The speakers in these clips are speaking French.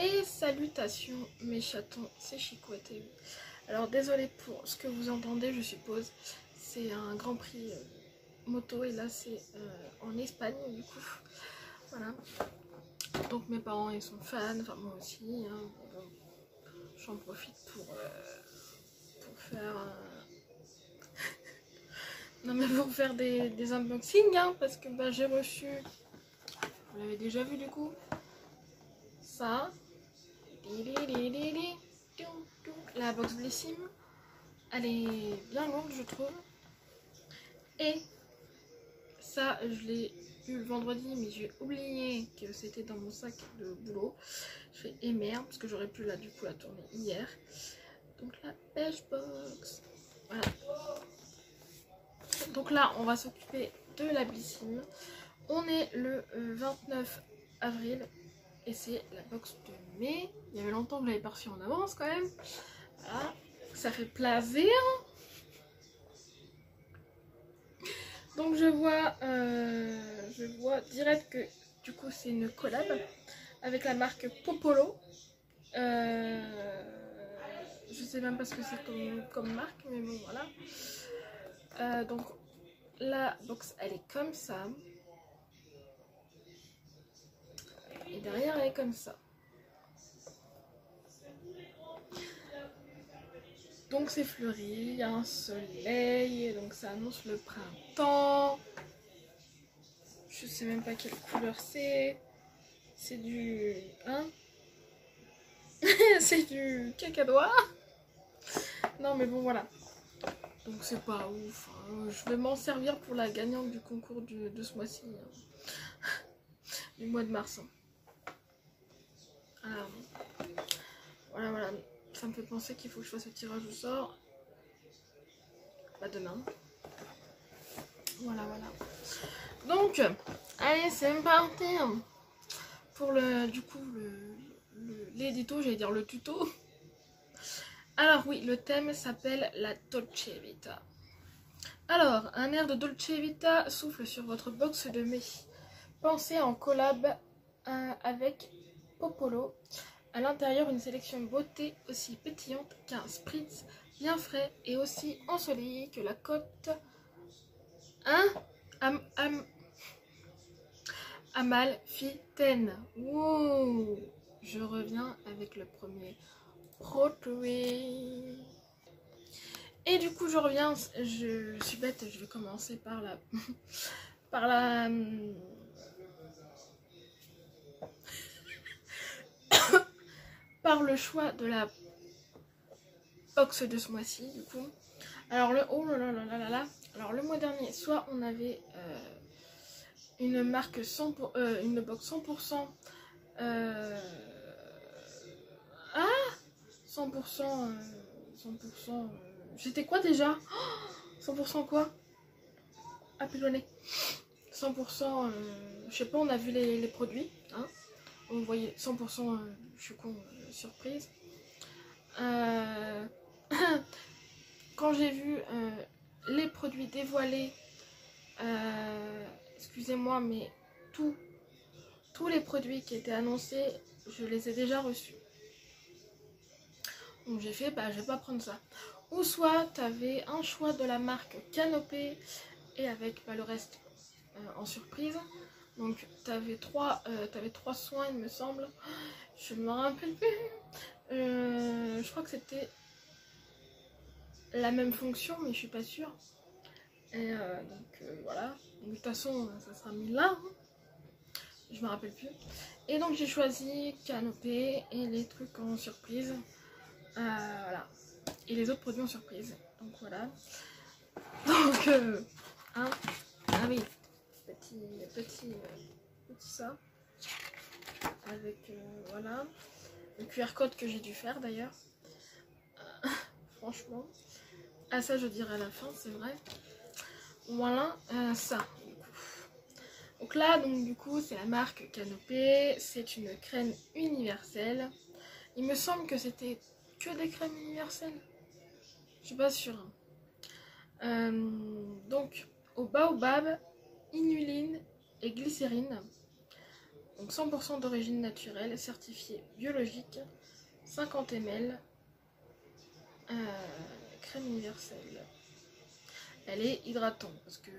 Et salutations mes chatons, c'est Chicouette. Alors désolé pour ce que vous entendez, je suppose. C'est un grand prix moto et là c'est en Espagne du coup. Voilà. Donc mes parents ils sont fans, enfin moi aussi. Hein. Bon, j'en profite pour faire... non mais pour faire des unboxings hein, parce que bah, j'ai reçu... Vous l'avez déjà vu du coup. Ça. La box Blissim, elle est bien longue je trouve. Et ça je l'ai eu le vendredi mais j'ai oublié que c'était dans mon sac de boulot. Je fais et merde parce que j'aurais pu là du coup la tourner hier. Donc la pêche box. Voilà. Donc là on va s'occuper de la Blissim. On est le 29 avril. Et c'est la box de mai. Il y avait longtemps que je l'avais pas reçue en avance quand même. Voilà. Ça fait plaisir. Donc je vois direct que du coup c'est une collab avec la marque Popolo. Je sais même pas ce que c'est comme marque, mais bon voilà. Donc la box elle est comme ça. Et derrière elle est comme ça. Donc c'est fleuri, il y a un soleil, donc ça annonce le printemps. Je sais même pas quelle couleur c'est. C'est du... Hein. C'est du cacadois. Non mais bon voilà. Donc c'est pas ouf. Hein. Je vais m'en servir pour la gagnante du concours de ce mois-ci. Hein. Du mois de mars. Hein. Voilà. Ça me fait penser qu'il faut que je fasse le tirage au sort. Pas demain. Voilà. Donc, allez, c'est parti pour l'édito, j'allais dire le tuto. Alors oui, le thème s'appelle la Dolce Vita. Alors, un air de Dolce Vita souffle sur votre box de mai. Pensez en collab avec Popolo. À l'intérieur, une sélection beauté aussi pétillante qu'un spritz bien frais et aussi ensoleillé que la côte. Amalfitaine. Wow. Je reviens avec le premier produit. Et du coup je reviens, je suis bête, je vais commencer par par le choix de la box de ce mois-ci du coup. Alors alors le mois dernier, soit on avait une marque une box 100% 100%, j'étais quoi déjà? 100% quoi? Ah pilonné. 100%, je sais pas, on a vu les produits, hein. On voyait 100%, je suis con, surprise. Quand j'ai vu les produits dévoilés, excusez-moi, mais tous les produits qui étaient annoncés, je les ai déjà reçus. Donc j'ai fait, bah je vais pas prendre ça. Ou soit tu avais un choix de la marque Canopée et avec le reste en surprise. Donc tu avais trois soins il me semble. Je ne me rappelle plus. Je crois que c'était la même fonction mais je suis pas sûre. Et voilà. Donc, de toute façon ça sera mis là. Hein. Je me rappelle plus. Et donc j'ai choisi Canopée et les trucs en surprise. Voilà. Et les autres produits en surprise. Donc voilà. Donc hein. Ah oui. Petit ça. Avec voilà. Le QR code que j'ai dû faire d'ailleurs. Franchement. Ah ça je dirai à la fin, c'est vrai. Voilà ça. Donc là, du coup, c'est la marque Canopée. C'est une crème universelle. Il me semble que c'était que des crèmes universelles. Je suis pas sûre. Donc, au baobab, inuline et glycérine. Donc 100% d'origine naturelle, certifié biologique, 50 ml, crème universelle. Elle est hydratante parce que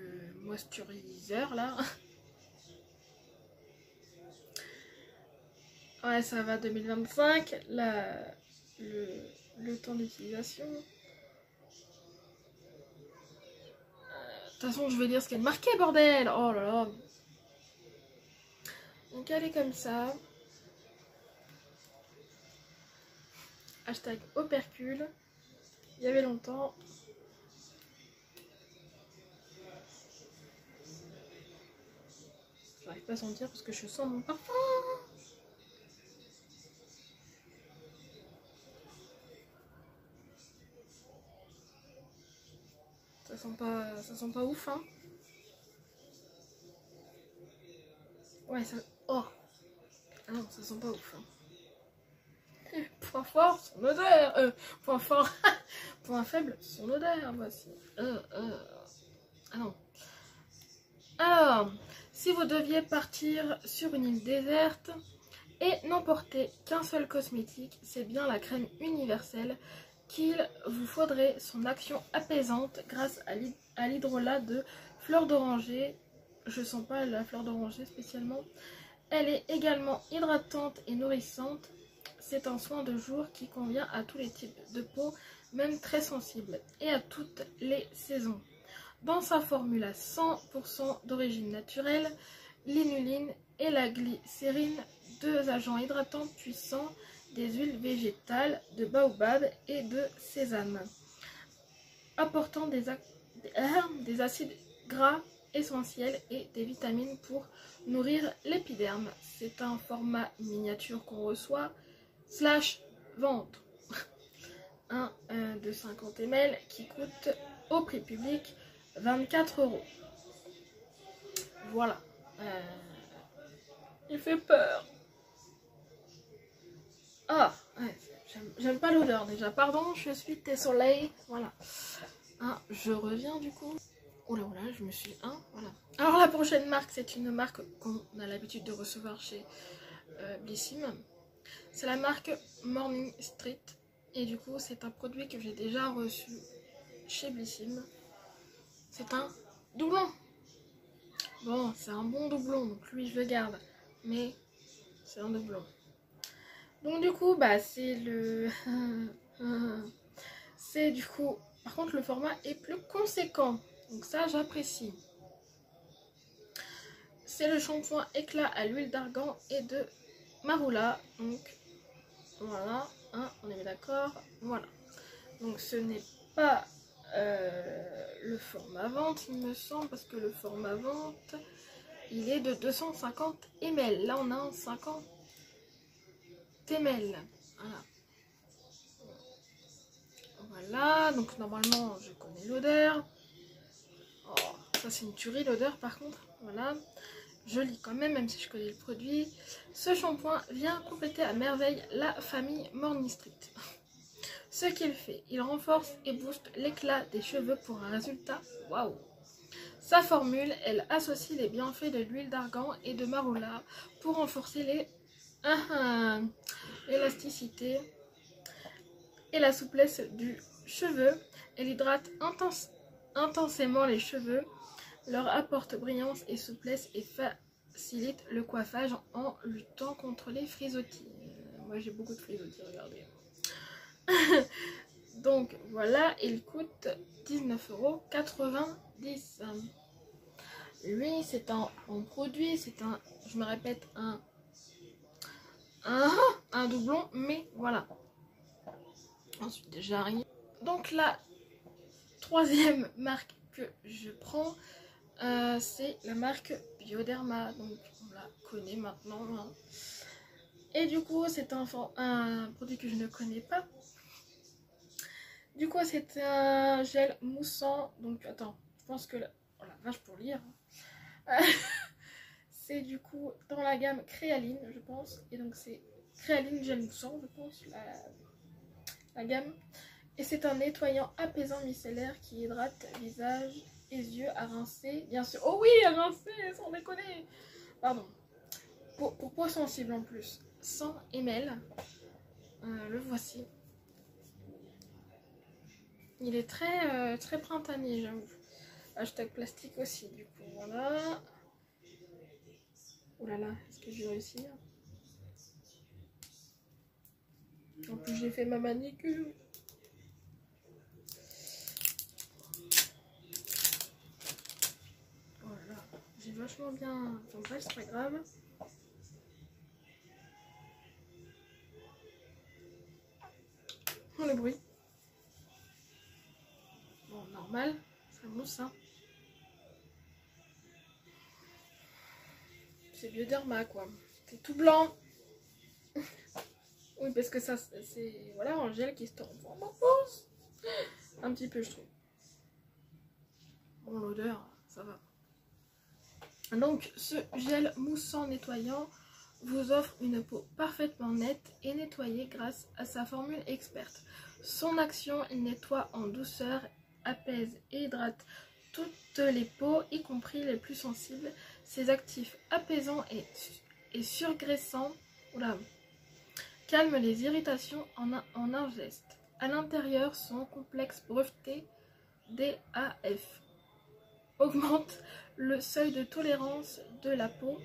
moisturiseur là. Ouais, ça va 2025. Le temps d'utilisation. De toute façon, je vais dire ce qu'elle est marqué, bordel. Oh là là. Donc elle est comme ça. Hashtag opercule. Il y avait longtemps. J'arrive pas à sentir parce que je sens mon parfum. Ça sent pas ouf, hein. Ouais, ça... Oh. Ah non, ça sent pas ouf, hein. Point fort, son odeur. Point fort. Point faible, son odeur. Voici. Ah non. Alors, si vous deviez partir sur une île déserte et n'emporter qu'un seul cosmétique, c'est bien la crème universelle qu'il vous faudrait. Son action apaisante grâce à l'hydrolat de fleur d'oranger. Je sens pas la fleur d'oranger spécialement. Elle est également hydratante et nourrissante. C'est un soin de jour qui convient à tous les types de peau, même très sensibles, et à toutes les saisons. Dans sa formule à 100% d'origine naturelle, l'inuline et la glycérine, deux agents hydratants puissants, des huiles végétales, de baobab et de sésame, apportant des acides gras essentiels et des vitamines pour nourrir l'épiderme. C'est un format miniature qu'on reçoit / vente. Un de 50 ml qui coûte au prix public 24 €. Voilà. Il fait peur. Ah, ouais, j'aime pas l'odeur déjà. Pardon, je suis désolée. Voilà. Je reviens du coup. Oula, je me suis... voilà. Alors la prochaine marque, c'est une marque qu'on a l'habitude de recevoir chez Blissim. C'est la marque Morning Street. Et du coup, c'est un produit que j'ai déjà reçu chez Blissim. C'est un doublon. Bon, c'est un bon doublon, donc lui je le garde. Mais c'est un doublon. Donc du coup, bah c'est le... c'est du coup... Par contre, le format est plus conséquent. Donc ça, j'apprécie. C'est le shampoing éclat à l'huile d'argan et de marula. Donc voilà, on est d'accord. Voilà. Donc ce n'est pas le format vente, il me semble, parce que le format vente, il est de 250 ml. Là, on a un 50 ml. Voilà. Voilà, donc normalement, je connais l'odeur. Oh, ça, c'est une tuerie, l'odeur, par contre. Voilà. Je lis quand même si je connais le produit. Ce shampoing vient compléter à merveille la famille Morning Street. Ce qu'il fait, il renforce et booste l'éclat des cheveux pour un résultat waouh. Sa formule, elle associe les bienfaits de l'huile d'argan et de marula pour renforcer l'élasticité et la souplesse du cheveu. Elle hydrate intensément les cheveux, leur apporte brillance et souplesse et facilite le coiffage en luttant contre les frisottis. Moi j'ai beaucoup de frisottis, regardez. Donc voilà, il coûte 19,90 €. Lui c'est un produit, c'est un, je me répète, un doublon, mais voilà. Ensuite j'arrive. Donc la troisième marque que je prends, c'est la marque Bioderma, donc on la connaît maintenant, hein. Et du coup c'est un produit que je ne connais pas. Du coup c'est un gel moussant, donc attends, je pense que oh la vache, pour lire, c'est du coup dans la gamme Créaline, je pense, et donc c'est Créaline gel moussant, je pense, la gamme. Et c'est un nettoyant apaisant micellaire qui hydrate visage et yeux, à rincer, bien sûr. Oh oui, à rincer, sans déconner. Pardon. pour peau sensible en plus. 100 ml. Le voici. Il est très printanier, j'avoue. Hashtag plastique aussi, du coup, voilà. Oh là là, est-ce que je vais réussir? En plus, j'ai fait ma manicure. Voilà, j'ai vachement bien... Enfin bref, c'est pas grave. Oh, le bruit. Bon, normal, ça mousse, hein. C'est Bioderma, quoi. C'est tout blanc. Oui, parce que ça, c'est... Voilà, un gel qui se transforme en rose. Un petit peu, je trouve. Bon, l'odeur, ça va. Donc, ce gel moussant nettoyant vous offre une peau parfaitement nette et nettoyée grâce à sa formule experte. Son action, il nettoie en douceur, apaise et hydrate toutes les peaux, y compris les plus sensibles. Ses actifs apaisants et surgraissants calment les irritations en un geste. À l'intérieur, son complexe breveté DAF augmente le seuil de tolérance de la peau,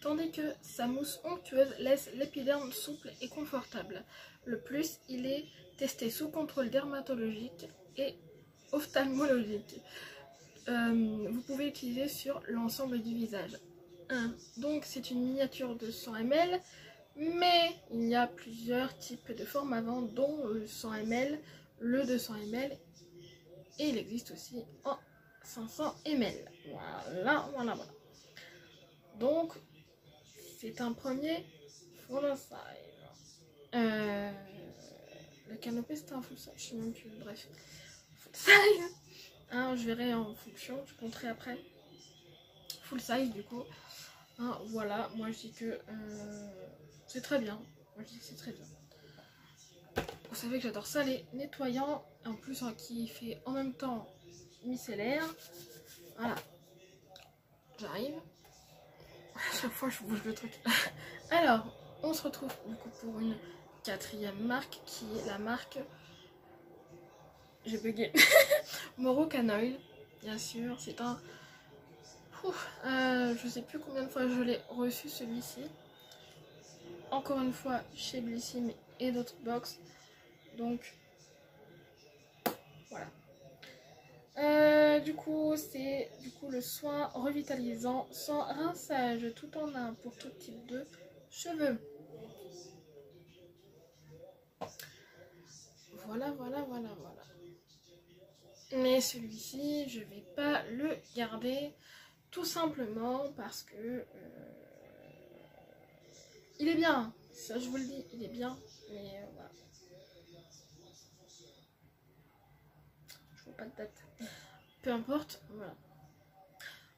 tandis que sa mousse onctueuse laisse l'épiderme souple et confortable. Le plus, il est testé sous contrôle dermatologique et ophtalmologique. Vous pouvez l'utiliser sur l'ensemble du visage. Donc c'est une miniature de 100 ml, mais il y a plusieurs types de formes à vendre, dont le 100 ml, le 200 ml, et il existe aussi en 500 ml. Voilà. Donc, c'est un premier full size. Le canopé, c'était un full size, je sais même plus, bref. Full size. Hein, je verrai en fonction, je compterai après. Full size, du coup. Hein, voilà, moi je dis que c'est très bien. Moi je dis que c'est très bien. Vous savez que j'adore ça, les nettoyants. En plus, hein, qui fait en même temps micellaire. Voilà. J'arrive. À chaque fois, je bouge le truc. Alors, on se retrouve du coup pour une quatrième marque qui est la marque. J'ai bugué. Morocanoil, bien sûr. C'est un. Je sais plus combien de fois je l'ai reçu celui-ci. Encore une fois chez Blissim et d'autres box. Donc voilà. Du coup, c'est le soin revitalisant sans rinçage, tout en un pour tout type de cheveux. Voilà. Mais celui-ci, je vais pas le garder, tout simplement parce que il est bien. Ça, je vous le dis, il est bien. Mais voilà. Je vois pas de date. Peu importe, voilà.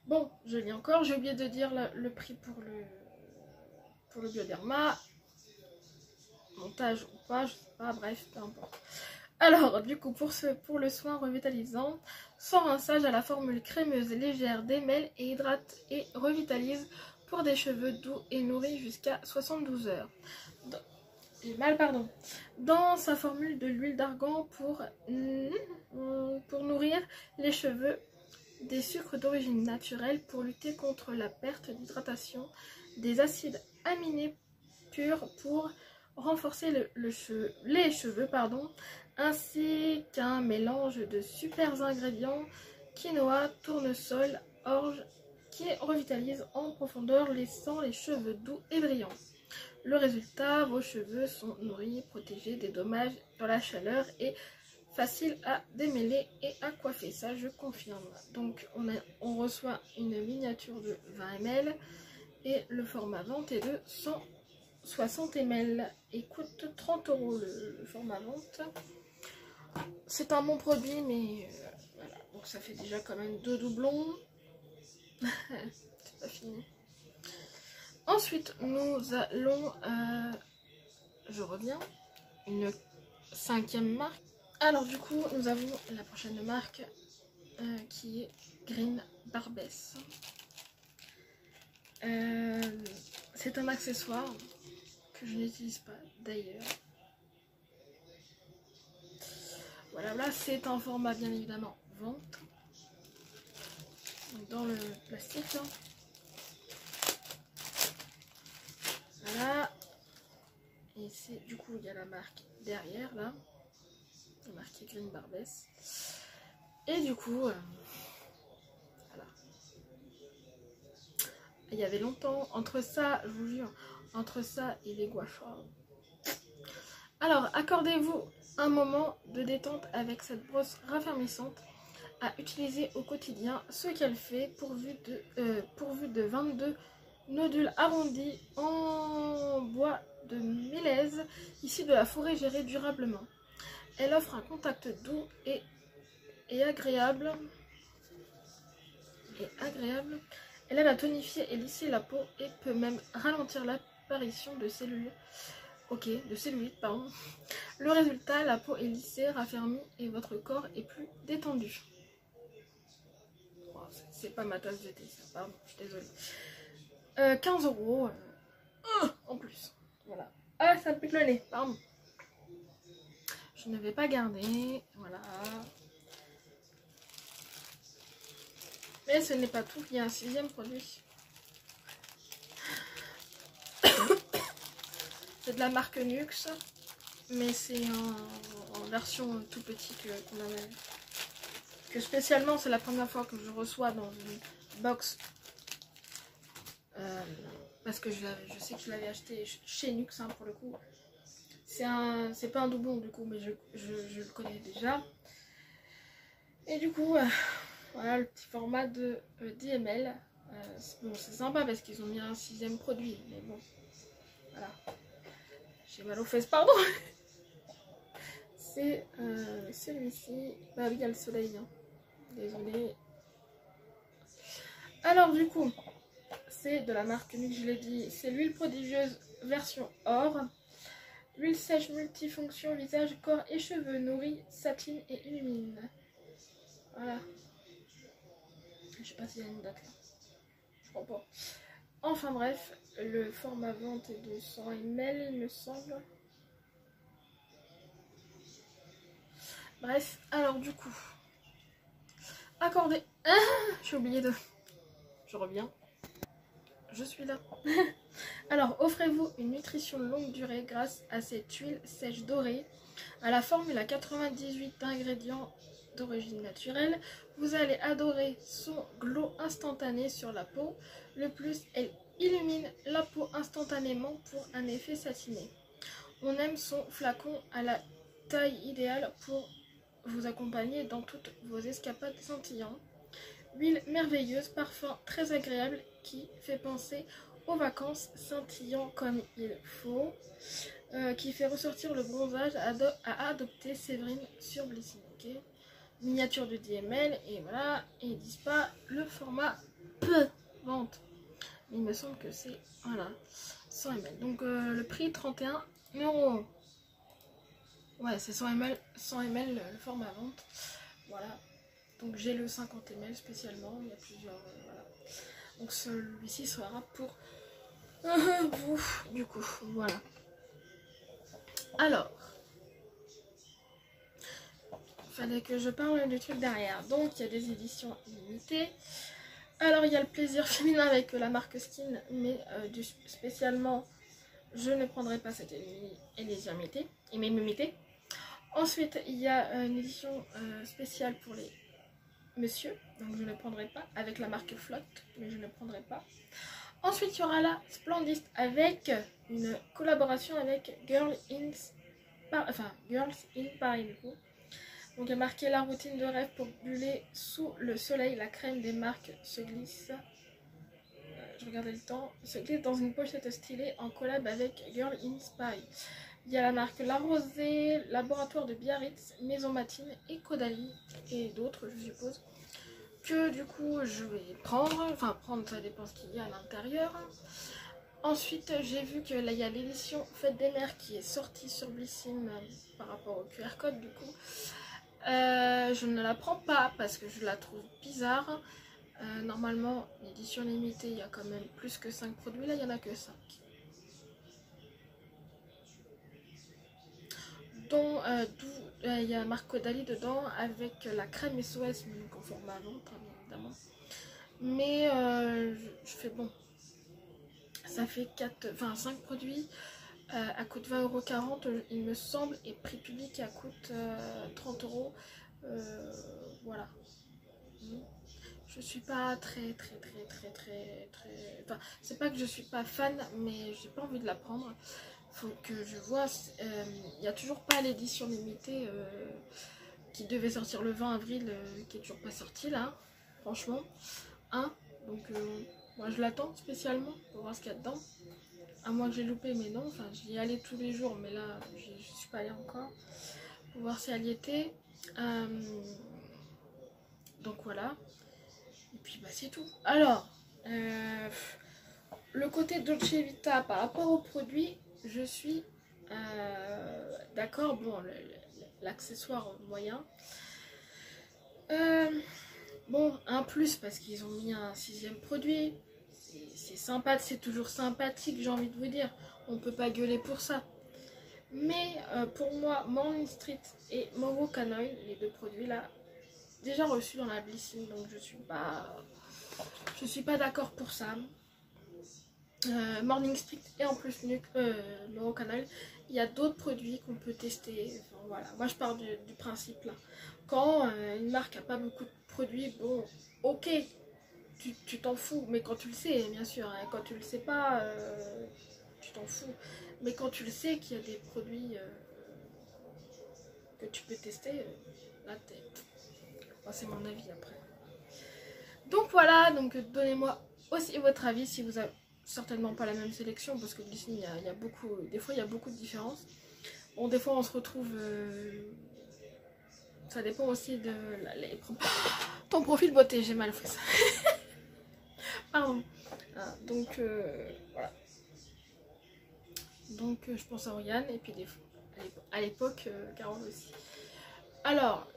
Bon, je lis encore, j'ai oublié de dire le prix pour le Bioderma. Montage ou pas, je sais pas, bref, peu importe. Alors, du coup, pour le soin revitalisant, sans rinçage à la formule crémeuse légère démêle et hydrate et revitalise pour des cheveux doux et nourris jusqu'à 72 heures. Dans sa formule de l'huile d'argan pour nourrir les cheveux, des sucres d'origine naturelle pour lutter contre la perte d'hydratation, des acides aminés purs pour renforcer les cheveux, ainsi qu'un mélange de super ingrédients, quinoa, tournesol, orge, qui revitalise en profondeur, laissant les cheveux doux et brillants. Le résultat, vos cheveux sont nourris, protégés des dommages dans la chaleur et facile à démêler et à coiffer, ça je confirme. Donc on reçoit une miniature de 20 ml et le format vente est de 160 ml et coûte 30 € le format vente. C'est un bon produit, mais voilà, donc ça fait déjà quand même 2 doublons. C'est pas fini. Ensuite nous allons, je reviens, une 5e marque. Alors du coup, nous avons la prochaine marque qui est Green Barbess. c'est un accessoire que je n'utilise pas d'ailleurs. Voilà, là c'est un format bien évidemment vente. Donc, dans le plastique là. Voilà. Et c'est du coup il y a la marque derrière là. La marque Green Barbès. Et du coup, voilà. Il y avait longtemps entre ça, je vous jure, entre ça et les gua sha. Alors, accordez-vous un moment de détente avec cette brosse raffermissante à utiliser au quotidien, ce qu'elle fait pourvu de 22 nodules arrondis en bois de mélèze issus de la forêt gérée durablement. Elle offre un contact doux et agréable. Elle aide à tonifier et lisser la peau et peut même ralentir l'apparition de cellulite, pardon. Le résultat, la peau est lissée, raffermie et votre corps est plus détendu. Oh, c'est pas ma tasse de thé, ça, pardon, je suis désolée. 15 € en plus. Voilà. Ah, ça me pique le nez, pardon. Je ne vais pas garder. Voilà. Mais ce n'est pas tout, il y a un 6e produit. C'est de la marque Nux, mais c'est en version tout petit qu'on avait. Que spécialement, c'est la première fois que je reçois dans une box. Parce que je sais que je l'avais acheté chez Nux hein, pour le coup. C'est pas un doublon du coup, mais je le connais déjà. Et du coup, voilà le petit format de 10 ml. Bon, c'est sympa parce qu'ils ont mis un 6e produit, mais bon, voilà. J'ai mal aux fesses, pardon. C'est celui-ci. Bah oui, il y a le soleil. Hein. Désolée. Alors du coup, c'est de la marque Nux, je l'ai dit. C'est l'huile prodigieuse version or. Huile sèche multifonction, visage, corps et cheveux, nourrit, satine et illumine. Voilà. Je sais pas s'il y a une date là. Je crois pas. Enfin bref, le format vente est de 100 ml, il me semble. Bref, alors du coup, accordez. Ah, j'ai oublié de. Je reviens. Je suis là. Alors, offrez-vous une nutrition longue durée grâce à cette huile sèche dorée. À la formule à 98 ingrédients d'origine naturelle, vous allez adorer son glow instantané sur la peau. Le plus, elle illumine la peau instantanément pour un effet satiné. On aime son flacon à la taille idéale pour vous accompagner dans toutes vos escapades scintillantes. Huile merveilleuse, parfum très agréable qui fait penser aux vacances, scintillant comme il faut, qui fait ressortir le bronzage à adopter Séverine sur Blissim. Okay. Miniature de 10 ml et voilà, et ils disent pas le format vente. Il me semble que c'est voilà 100 ml. Donc le prix 31 €. Ouais, c'est 100 ml le format vente. Voilà. Donc j'ai le 50 ml spécialement, il y a plusieurs voilà. Donc celui-ci sera pour vous du coup, voilà. Alors, fallait que je parle du truc derrière. Donc il y a des éditions limitées. Alors il y a le plaisir féminin avec la marque Skin, mais spécialement je ne prendrai pas cette édition limitée. Ensuite il y a une édition spéciale pour les monsieur, donc je ne prendrai pas, avec la marque Flotte, mais je ne prendrai pas. Ensuite il y aura la Splendist avec une collaboration avec Girls in Paris du coup. Donc il y a marqué la routine de rêve pour buller sous le soleil, la crème des marques se glisse. Je regardais le temps, se glisse dans une pochette stylée en collab avec Girl in Paris. Il y a la marque La Rosée, Laboratoire de Biarritz, Maison Matine et Caudalie et d'autres je suppose. Que du coup je vais prendre, enfin prendre ça dépend ce qu'il y a à l'intérieur. Ensuite j'ai vu que là il y a l'édition Fête des Mères qui est sortie sur Blissim par rapport au QR code du coup. Je ne la prends pas parce que je la trouve bizarre. Normalement, l'édition limitée, il y a quand même plus que 5 produits. Là, il n'y en a que 5. Dont il y a Marc Caudalie dedans avec la crème SOS, donc en format ventre, bien évidemment. Mais je fais bon. Ça fait 5 produits. Elle coûte 20,40 €, il me semble, et prix public elle coûte 30 €. Voilà. Je suis pas très. Enfin, c'est pas que je suis pas fan, mais j'ai pas envie de la prendre. Faut que je vois. Il n'y a toujours pas l'édition limitée qui devait sortir le 20 avril, qui est toujours pas sortie là, franchement. Hein, donc moi je l'attends spécialement pour voir ce qu'il y a dedans. À moins que j'ai loupé, mais non, enfin j'y y allais tous les jours, mais là je suis pas allée encore pour voir si elle y était. Donc voilà, et puis bah c'est tout. Alors le côté Dolce Vita par rapport aux produits, je suis d'accord. Bon, l'accessoire moyen, bon, un plus parce qu'ils ont mis un 6e produit. C'est sympa, c'est toujours sympathique, j'ai envie de vous dire. On peut pas gueuler pour ça. Mais pour moi, Morning Street et Moro Canoil, les 2 produits là, déjà reçus dans la Blissine, donc je suis pas d'accord pour ça. Morning Street et en plus Moro Canoil, il y a d'autres produits qu'on peut tester. Enfin, voilà, moi je pars du principe là. Quand une marque a pas beaucoup de produits, bon, ok. Tu t'en fous, mais quand tu le sais, bien sûr, hein, quand tu le sais pas, tu t'en fous. Mais quand tu le sais qu'il y a des produits que tu peux tester, là t'es. Enfin, c'est mon avis après. Donc voilà, donc donnez-moi aussi votre avis si vous avez certainement pas la même sélection, parce que Disney, il y a beaucoup, des fois il y a beaucoup de différences. Bon, des fois on se retrouve. Ça dépend aussi de ton profil beauté, j'ai mal fait ça. Pardon. Donc voilà. Donc je pense à Oriane et puis à l'époque Carole aussi. Alors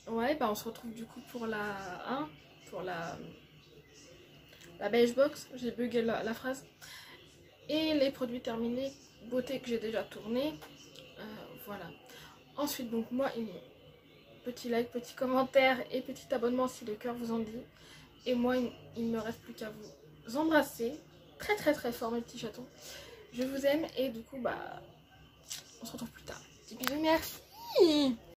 ouais, bah on se retrouve du coup pour la beige box. J'ai bugué la phrase. Et les produits terminés beauté que j'ai déjà tourné. Voilà. Ensuite donc moi petit like, petit commentaire et petit abonnement si le cœur vous en dit. Et moi, il ne me reste plus qu'à vous embrasser très fort, mes petits chatons. Je vous aime et du coup, bah, on se retrouve plus tard. Petits bisous, merci.